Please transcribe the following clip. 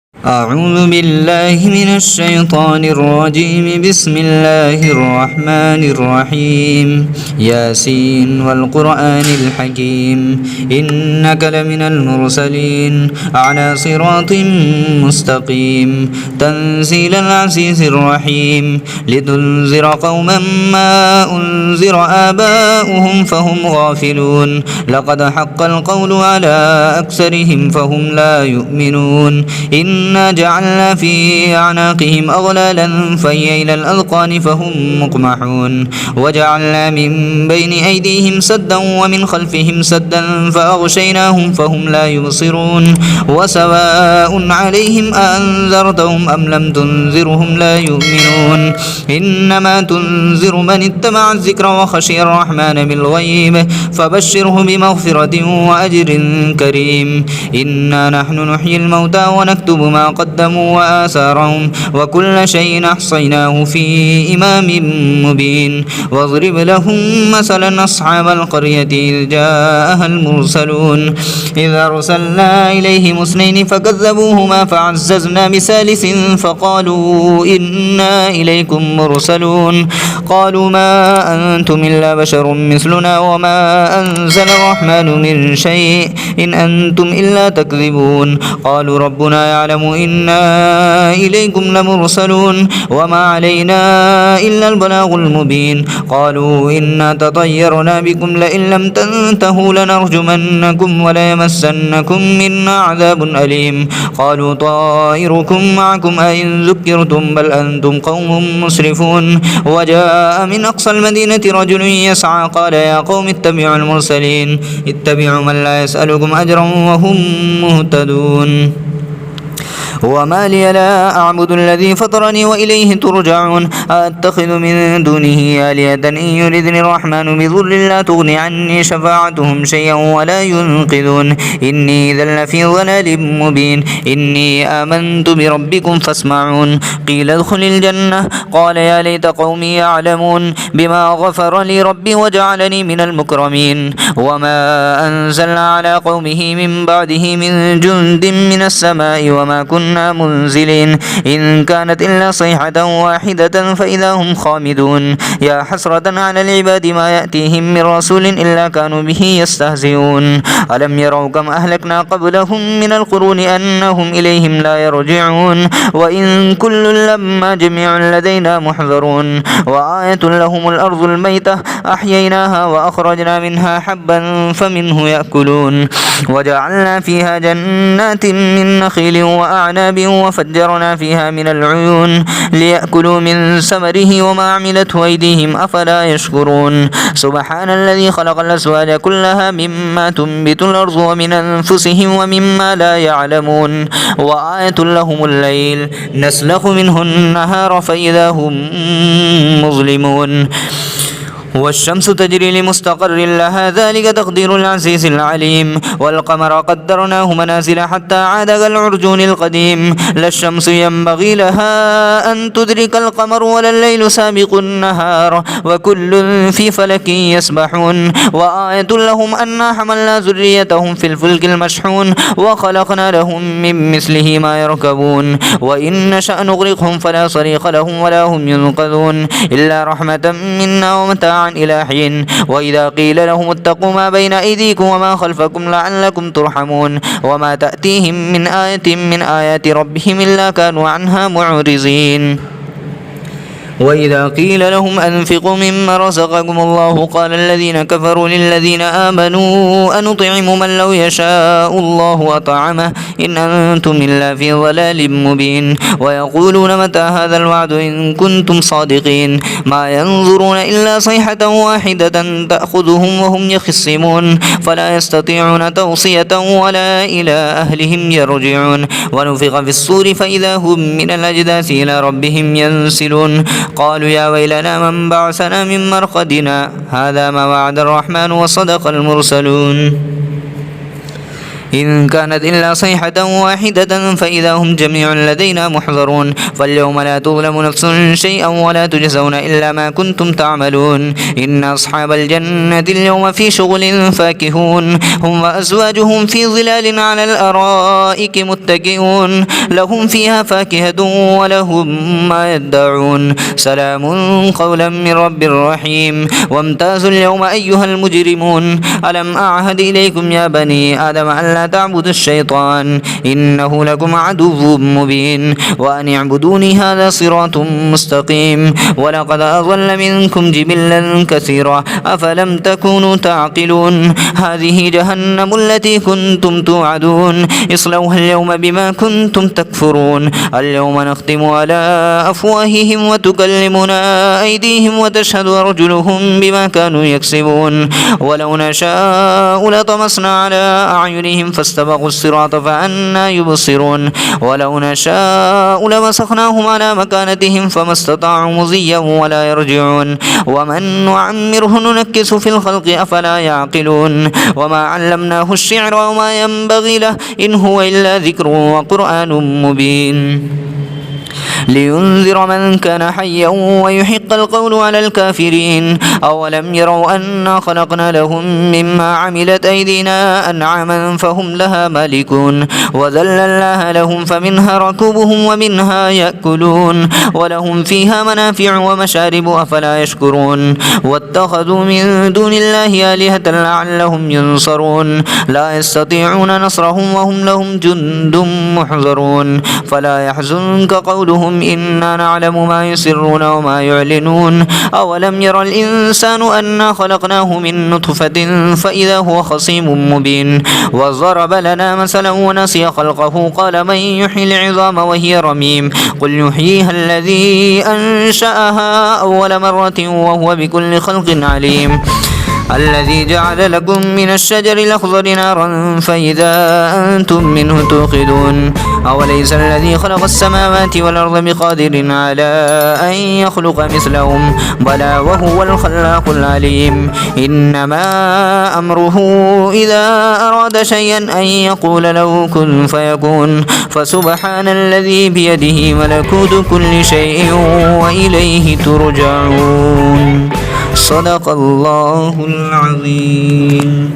أعوذ بالله من الشيطان الرجيم. بسم الله الرحمن الرحيم. ياسين والقرآن الحكيم إنك لمن المرسلين على صراط مستقيم تنزيل العزيز الرحيم لتنذر قوما ما أنذر آباؤهم فهم غافلون لقد حق القول على أكثرهم فهم لا يؤمنون إنا جعلنا في أعناقهم أغلالا فهي إلى الأذقان فهم مقمحون وجعلنا من بين أيديهم سدا ومن خلفهم سدا فأغشيناهم فهم لا يبصرون وسواء عليهم أنذرتهم أم لم تنذرهم لا يؤمنون إنما تنذر من اتبع الذكر وخشي الرحمن بالغيب فبشره بمغفرة وأجر كريم. إنا نحن نحيي الموتى ونكتب ما قدموا وآثارهم وكل شيء أحصيناه في إمام مبين. واضرب لهم مثلا أصحاب القرية إذ جاءها المرسلون إذ أرسلنا إليهم اثنين فكذبوهما فعززنا بثالث فقالوا إنا إليكم مرسلون قالوا ما أنتم إلا بشر مثلنا وما أنزل الرحمن من شيء إن أنتم إلا تكذبون قالوا ربنا يعلم إنا إليكم لمرسلون وما علينا إلا البلاغ المبين قالوا إنا تطيرنا بكم لئن لم تنتهوا لنرجمنكم وليمسنكم منا عذاب أليم قالوا طائركم معكم أئن ذكرتم بل أنتم قوم مسرفون. وجاء من أقصى المدينة رجل يسعى قال يا قوم اتبعوا المرسلين اتبعوا من لا يسألكم أجرا وهم مهتدون. وما لي لا أعبد الذي فطرني وإليه ترجعون أتخذ من دونه آلهة إن يردني الرحمن بضر لا تغني عني شفاعتهم شيئا ولا ينقذون إني إذا لفي ضلال مبين. إني آمنت بربكم فاسمعون قيل ادخل الجنة قال يا ليت قومي يعلمون بما غفر لي ربي وجعلني من المكرمين. وما أنزلنا على قومه من بعده من جند من السماء وما كنا منزلين إن كانت إلا صيحة واحدة فإذا هم خامدون. يا حسرة على العباد ما يأتيهم من رسول إلا كانوا به يستهزئون. ألم يروا كم أهلكنا قبلهم من القرون أنهم إليهم لا يرجعون وإن كل لما جميع لدينا محضرون. وآية لهم الأرض الميتة أحييناها وأخرجنا منها حبا فمنه يأكلون وجعلنا فيها جنات من نخيل وأعناب وفجرنا فيها من العيون ليأكلوا من ثمره وما عملته أيديهم أفلا يشكرون. سبحان الذي خلق الأزواج كلها مما تنبت الأرض ومن أنفسهم ومما لا يعلمون. وآية لهم الليل نسلخ منه النهار فإذا هم مظلمون. والشمس تجري لمستقر لها ذلك تقدير العزيز العليم. والقمر قدرناه منازل حتى عاد كالعرجون القديم. لا الشمس ينبغي لها أن تدرك القمر ولا الليل سابق النهار وكل في فلك يسبحون. وآية لهم أنا حملنا ذريتهم في الفلك المشحون وخلقنا لهم من مثله ما يركبون وإن نشأ نغرقهم فلا صريخ لهم ولا هم ينقذون إلا رحمة منا ومتاعا إلى حين. وإذا قيل لهم اتقوا ما بين أيديكم وما خلفكم لعلكم ترحمون وما تأتيهم من آية من آيات ربهم إلا كانوا عنها معرضين. وإذا قيل لهم أنفقوا مما رزقكم الله قال الذين كفروا للذين آمنوا أنطعم من لو يشاء الله أطعمه إن أنتم إلا في ضلال مبين. ويقولون متى هذا الوعد إن كنتم صادقين ما ينظرون إلا صيحة واحدة تأخذهم وهم يخصمون فلا يستطيعون توصية ولا إلى أهلهم يرجعون. ونفخ في الصور فإذا هم من الأجداث إلى ربهم ينسلون قالوا يا ويلنا من بعثنا من مرقدنا هذا ما وعد الرحمن وصدق المرسلون. إن كانت إلا صيحة واحدة فإذا هم جميع لدينا محضرون فاليوم لا تظلم نفس شيئا ولا تجزون إلا ما كنتم تعملون إن أصحاب الجنة اليوم في شغل فاكهون هم وأزواجهم في ظلال على الأرائك متكئون لهم فيها فاكهة ولهم ما يدعون سلام قولا من رب رحيم وامتازوا اليوم أيها المجرمون ألم أعهد إليكم يا بني آدم ألا تعبدوا الشيطان إنه لكم عدو مبين وأن اعبدوني هذا صراط مستقيم ولقد أضل منكم جبلا كثيرا أفلم تكونوا تعقلون هذه جهنم التي كنتم توعدون اصلوها اليوم بما كنتم تكفرون اليوم نختم على أفواههم وتكلمنا أيديهم وتشهد أرجلهم بما كانوا يكسبون ولو نشاء لطمسنا على أعينهم فاستبقوا الصراط فأنى يبصرون ولو نشاء لمسخناهم على مكانتهم فما استطاعوا مضيا ولا يرجعون ومن نعمره ننكس في الخلق أفلا يعقلون وما علمناه الشعر وما ينبغي له إن هو إلا ذكر وقرآن مبين لينذر من كان حيا ويحق القول على الكافرين أولم يروا أنا خلقنا لهم مما عملت أيدينا أنعاما فهم لها مالكون وذللناها لهم فمنها ركوبهم ومنها يأكلون ولهم فيها منافع ومشارب أفلا يشكرون واتخذوا من دون الله آلهة لعلهم ينصرون لا يستطيعون نصرهم وهم لهم جند محضرون فلا يحزنك قولهم إنا نعلم ما يسرون وما يعلنون أولم ير الإنسان أنا خلقناه من نطفة فإذا هو خصيم مبين وضرب لنا مثلا ونسي خلقه قال من يحيي العظام وهي رميم قل يحييها الذي أنشأها أول مرة وهو بكل خلق عليم الذي جعل لكم من الشجر الأخضر نارا فإذا أنتم منه توقدون أوليس الذي خلق السماوات والأرض بقادر على أن يخلق مثلهم بلى وهو الخلاق العليم إنما أمره إذا أراد شيئا أن يقول له كن فيكون فسبحان الذي بيده ملكوت كل شيء وإليه ترجعون صدق الله العظيم.